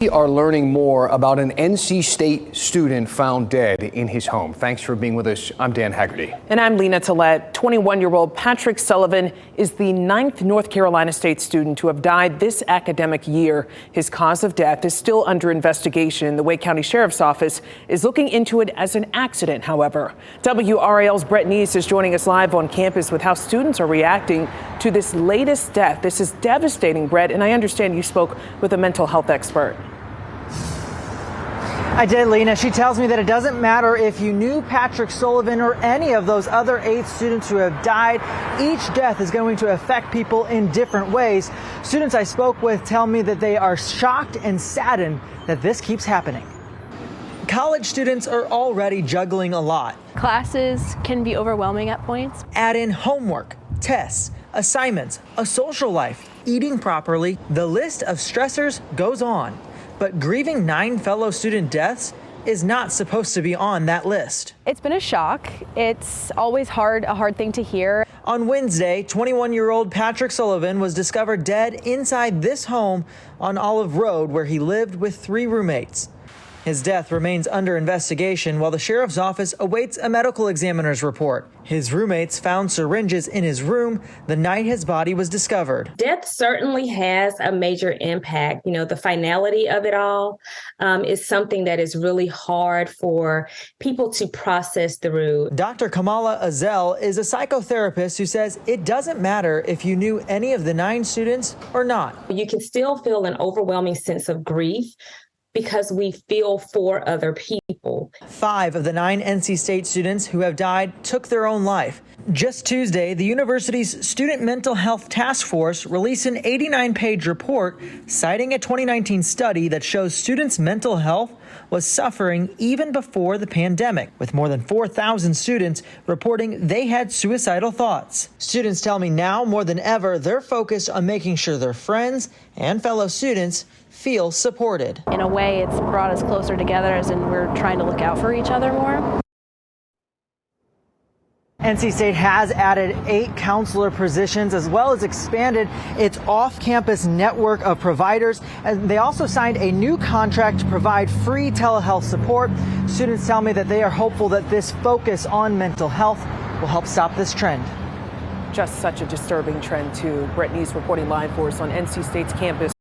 We are learning more about an NC State student found dead in his home. Thanks for being with us. I'm Dan Haggerty. And I'm Lena Tillett. 21-year-old Patrick Sullivan is the 9th North Carolina State student to have died this academic year. His cause of death is still under investigation. The Wake County Sheriff's Office is looking into it as an accident, however. WRAL's Brett Neese is joining us live on campus with how students are reacting to this latest death. This is devastating, Brett, and I understand you spoke with a mental health expert. I did, Lena. She tells me that it doesn't matter if you knew Patrick Sullivan or any of those other 8 students who have died. Each death is going to affect people in different ways. Students I spoke with tell me that they are shocked and saddened that this keeps happening. College students are already juggling a lot. Classes can be overwhelming at points. Add in homework, tests, assignments, a social life, eating properly. The list of stressors goes on. But grieving 9 fellow student deaths is not supposed to be on that list. It's been a shock. It's always a hard thing to hear. On Wednesday, 21-year-old Patrick Sullivan was discovered dead inside this home on Olive Road, where he lived with 3 roommates. His death remains under investigation while the sheriff's office awaits a medical examiner's report. His roommates found syringes in his room the night his body was discovered. Death certainly has a major impact. You know, the finality of it all is something that is really hard for people to process through. Dr. Kamala Azel is a psychotherapist who says it doesn't matter if you knew any of the 9 students or not. You can still feel an overwhelming sense of grief because we feel for other people. 5 of the 9 NC State students who have died took their own life. Just Tuesday, the university's Student Mental Health Task Force released an 89-page report citing a 2019 study that shows students' mental health was suffering even before the pandemic, with more than 4,000 students reporting they had suicidal thoughts. Students tell me now more than ever they're focused on making sure their friends and fellow students feel supported. In a way, it's brought us closer together, as in we're trying to look out for each other more. NC State has added 8 counselor positions as well as expanded its off-campus network of providers. And they also signed a new contract to provide free telehealth support. Students tell me that they are hopeful that this focus on mental health will help stop this trend. Just such a disturbing trend, too. Brett Neese reporting live for us on NC State's campus.